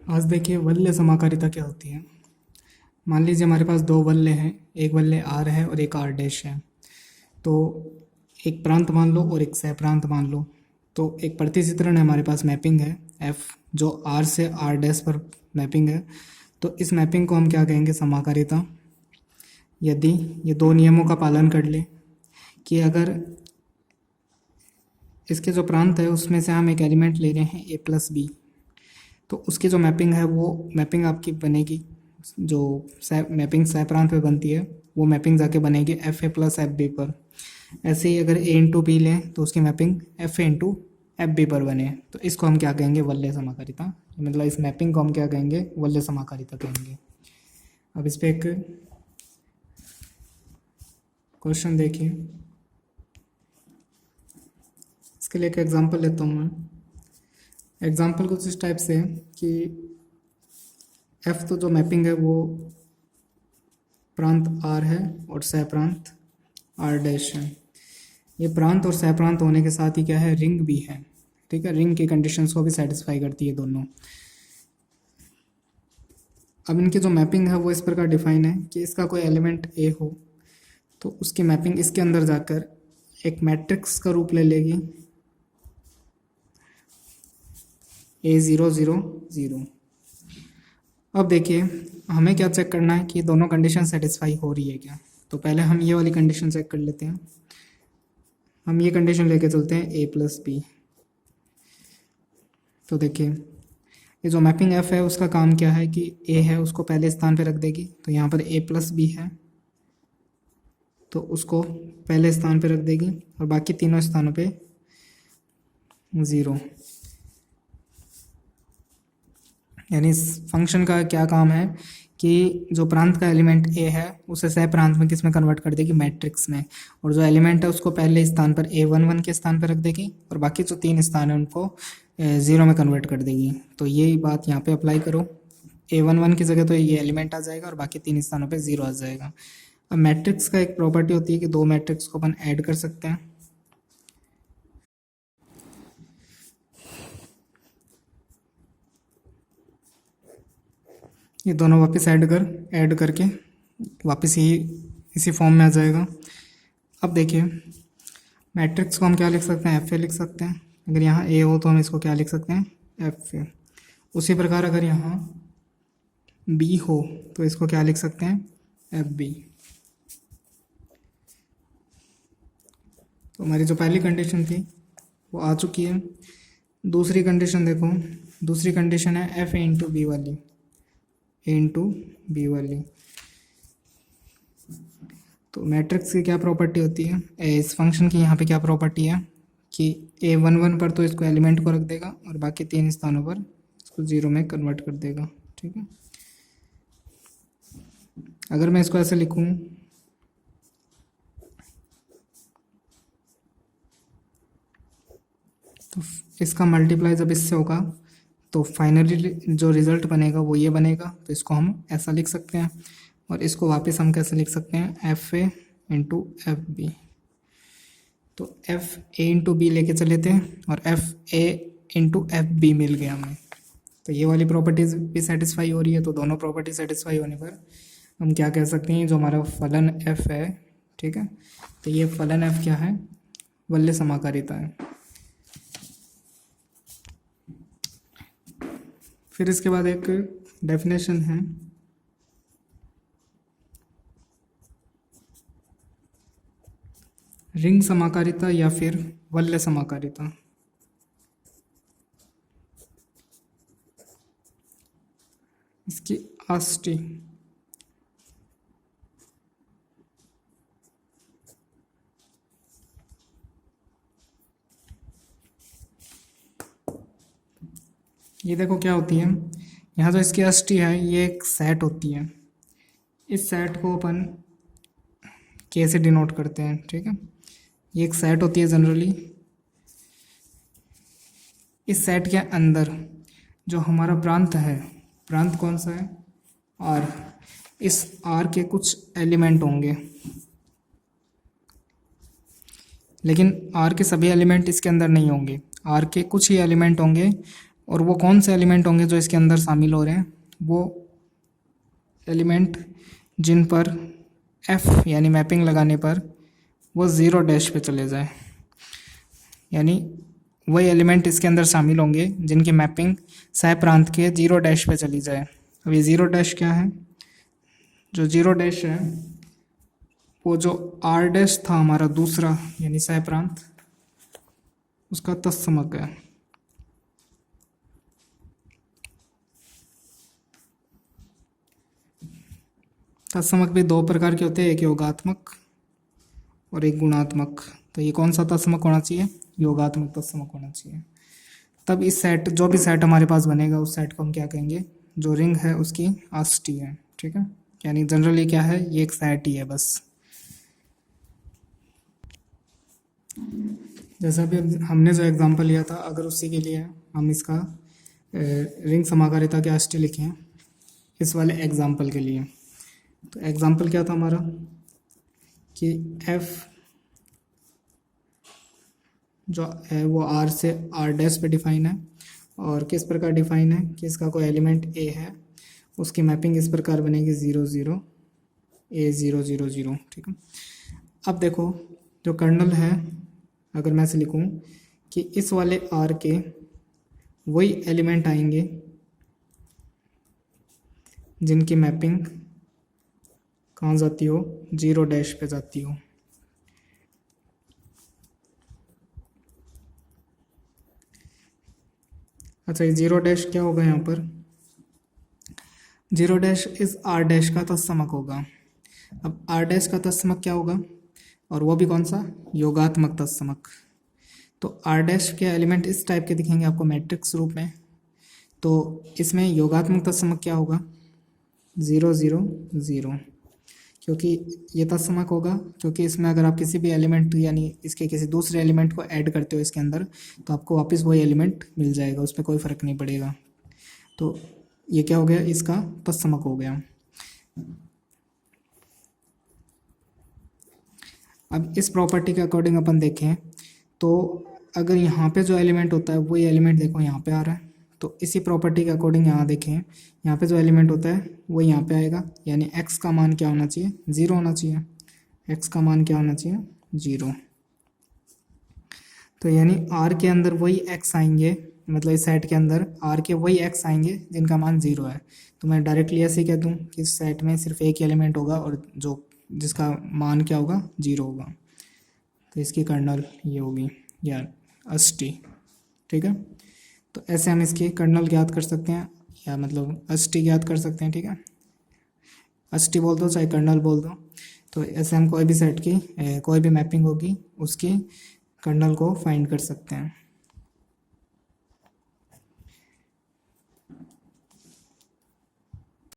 आज देखिए वल्य समाकारिता क्या होती है। मान लीजिए हमारे पास दो वल्य हैं, एक वल्य आर है और एक आर डैश है। तो एक प्रांत मान लो और एक सह प्रांत मान लो। तो एक प्रतिचित्रण है, हमारे पास मैपिंग है एफ, जो आर से आर डैश पर मैपिंग है। तो इस मैपिंग को हम क्या कहेंगे, समाकारिता। यदि ये दो नियमों का पालन कर ले कि अगर इसके जो प्रांत है उसमें से हम एक एलिमेंट ले रहे हैं ए प्लस बी, तो उसकी जो मैपिंग है वो मैपिंग आपकी बनेगी, जो मैपिंग सह प्रांत में बनती है वो मैपिंग जाके बनेगी F A plus F B पर। ऐसे ही अगर ए इंटू बी लें तो उसकी mapping F A into F B पर बने, तो इसको हम क्या कहेंगे, वल्य समाकारिता। मतलब इस मैपिंग को हम क्या कहेंगे, वल्य समाकारिता कहेंगे। अब इस पर एक क्वेश्चन देखिए, इसके लिए एक एग्जांपल लेता हूँ मैं। एग्जांपल कुछ इस टाइप से है कि एफ तो जो मैपिंग है वो प्रांत आर है और सह प्रांत आर डैश है। ये प्रांत और सह प्रांत होने के साथ ही क्या है, रिंग भी है। ठीक है, रिंग की कंडीशंस को भी सेटिस्फाई करती है दोनों। अब इनकी जो मैपिंग है वो इस प्रकार डिफाइन है कि इसका कोई एलिमेंट ए हो तो उसकी मैपिंग इसके अंदर जाकर एक मैट्रिक्स का रूप ले लेगी, A0 0 0। अब देखिए हमें क्या चेक करना है कि दोनों कंडीशन सेटिस्फाई हो रही है क्या। तो पहले हम ये वाली कंडीशन चेक कर लेते हैं। हम ये कंडीशन लेके चलते हैं A प्लस बी। तो देखिए ये जो मैपिंग F है उसका काम क्या है कि A है उसको पहले स्थान पे रख देगी, तो यहाँ पर A प्लस बी है तो उसको पहले स्थान पे रख देगी और बाकी तीनों स्थानों पे 0। यानी इस फंक्शन का क्या काम है कि जो प्रांत का एलिमेंट ए है उसे सह प्रांत में किस में कन्वर्ट कर देगी, मैट्रिक्स में। और जो एलिमेंट है उसको पहले स्थान पर A11 के स्थान पर रख देगी और बाकी जो तीन स्थान है उनको 0 में कन्वर्ट कर देगी। तो यही बात यहाँ पे अप्लाई करो, A11 की जगह तो ये एलिमेंट आ जाएगा और बाकी तीन स्थानों पर 0 आ जाएगा। अब मैट्रिक्स का एक प्रॉपर्टी होती है कि दो मैट्रिक्स को अपन ऐड कर सकते हैं। ये दोनों वापस ऐड करके वापस ही इसी फॉर्म में आ जाएगा। अब देखिए मैट्रिक्स को हम क्या लिख सकते हैं, एफ ए लिख सकते हैं। अगर यहाँ ए हो तो हम इसको क्या लिख सकते हैं, एफ ए। उसी प्रकार अगर यहाँ बी हो तो इसको क्या लिख सकते हैं, एफ बी। तो हमारी जो पहली कंडीशन थी वो आ चुकी है। दूसरी कंडीशन देखो, दूसरी कंडीशन है एफ ए इंटू बी वाली, ए इंटू बी वाली। तो मैट्रिक्स की क्या प्रॉपर्टी होती है, इस फंक्शन की यहाँ पे क्या प्रॉपर्टी है कि A11 पर तो इसको एलिमेंट को रख देगा और बाकी तीन स्थानों पर इसको 0 में कन्वर्ट कर देगा। ठीक है, अगर मैं इसको ऐसे लिखूँ तो इसका मल्टीप्लाई जब इससे होगा तो फाइनली जो रिजल्ट बनेगा वो ये बनेगा। तो इसको हम ऐसा लिख सकते हैं और इसको वापस हम कैसे लिख सकते हैं, F A into F B. तो एफ ए इंटू बी लेके चले थे और F A into F B मिल गया हमें। तो ये वाली प्रॉपर्टीज भी सेटिस्फाई हो रही है। तो दोनों प्रॉपर्टी सेटिस्फाई होने पर हम क्या कह सकते हैं, जो हमारा फलन एफ है, ठीक है, तो ये फलन एफ क्या है, वल्य समाकारिता है। फिर इसके बाद एक डेफिनेशन है, रिंग समाकारिता या फिर वल्य समाकारिता। इसकी आष्टी ये देखो क्या होती है, यहाँ जो इसकी अष्टी है ये एक सेट होती है। इस सेट को अपन के से डिनोट करते हैं। ठीक है, ये एक सेट होती है जनरली। इस सेट के अंदर जो हमारा प्रांत है, प्रांत कौन सा है, आर। इस आर के कुछ एलिमेंट होंगे, लेकिन आर के सभी एलिमेंट इसके अंदर नहीं होंगे। आर के कुछ ही एलिमेंट होंगे और वो कौन से एलिमेंट होंगे जो इसके अंदर शामिल हो रहे हैं, वो एलिमेंट जिन पर एफ यानी मैपिंग लगाने पर वो 0 डैश पे चले जाए, यानी वही एलिमेंट इसके अंदर शामिल होंगे जिनकी मैपिंग सह प्रांत के 0 डैश पे चली जाए। अब ये 0 डैश क्या है, जो 0 डैश है वो जो आर डैश था हमारा दूसरा यानी सह प्रांत, उसका तत्समक है। तत्समक भी दो प्रकार के होते हैं, एक योगात्मक और एक गुणात्मक। तो ये कौन सा तत्समक होना चाहिए, योगात्मक तत्समक होना चाहिए। तब इस सेट, जो भी सेट हमारे पास बनेगा उस सेट को हम क्या कहेंगे, जो रिंग है उसकी अष्टी है, ठीक है। यानी जनरली क्या है, ये एक सेट ही है बस। जैसा भी हमने जो एग्जांपल लिया था, अगर उसी के लिए हम इसका रिंग समाकारिता की अष्टी लिखें इस वाले एग्जांपल के लिए, तो एग्जांपल क्या था हमारा कि f जो है वो r से r डैश पे डिफाइन है, और किस प्रकार डिफाइन है कि इसका कोई एलिमेंट a है, उसकी मैपिंग इस प्रकार बनेगी 0 0 a 0 0 0, ठीक है। अब देखो जो कर्नल है, अगर मैं से लिखूं कि इस वाले r के वही एलिमेंट आएंगे जिनकी मैपिंग कहाँ जाती हो, 0 डैश पे जाती हो। अच्छा, ये 0 डैश क्या होगा यहाँ पर, 0 डैश इस r डैश का तत्समक होगा। अब r डैश का तत्समक क्या होगा, और वो भी कौन सा, योगात्मक तत्समक। तो r डैश के एलिमेंट इस टाइप के दिखेंगे आपको मैट्रिक्स रूप में, तो इसमें योगात्मक तत्समक क्या होगा, 0 0 0, क्योंकि ये तत्समक होगा क्योंकि इसमें अगर आप किसी भी एलिमेंट यानी इसके किसी दूसरे एलिमेंट को ऐड करते हो इसके अंदर, तो आपको वापस वही एलिमेंट मिल जाएगा, उस पर कोई फ़र्क नहीं पड़ेगा। तो ये क्या हो गया, इसका तत्समक हो गया। अब इस प्रॉपर्टी के अकॉर्डिंग अपन देखें तो अगर यहाँ पे जो एलिमेंट होता है वही एलिमेंट देखो यहाँ पे आ रहा है, तो इसी प्रॉपर्टी के अकॉर्डिंग यहाँ देखें, यहाँ पे जो एलिमेंट होता है वो यहाँ पे आएगा, यानी x का मान क्या होना चाहिए, 0 होना चाहिए। x का मान क्या होना चाहिए, 0। तो यानी r के अंदर वही x आएंगे, मतलब इस सेट के अंदर r के वही x आएंगे जिनका मान 0 है। तो मैं डायरेक्टली ऐसे कह दूँ कि इस सेट में सिर्फ एक एलिमेंट होगा और जिसका मान क्या होगा, 0 होगा। तो इसकी कर्नल ये होगी या अष्टी, ठीक है। तो ऐसे हम इसकी कर्नल ज्ञात कर सकते हैं, या मतलब अष्टी ज्ञात कर सकते हैं, ठीक है। अष्टी बोल दो चाहे कर्नल बोल दो, तो ऐसे हम कोई भी सेट की कोई भी मैपिंग होगी उसकी कर्नल को फाइंड कर सकते हैं।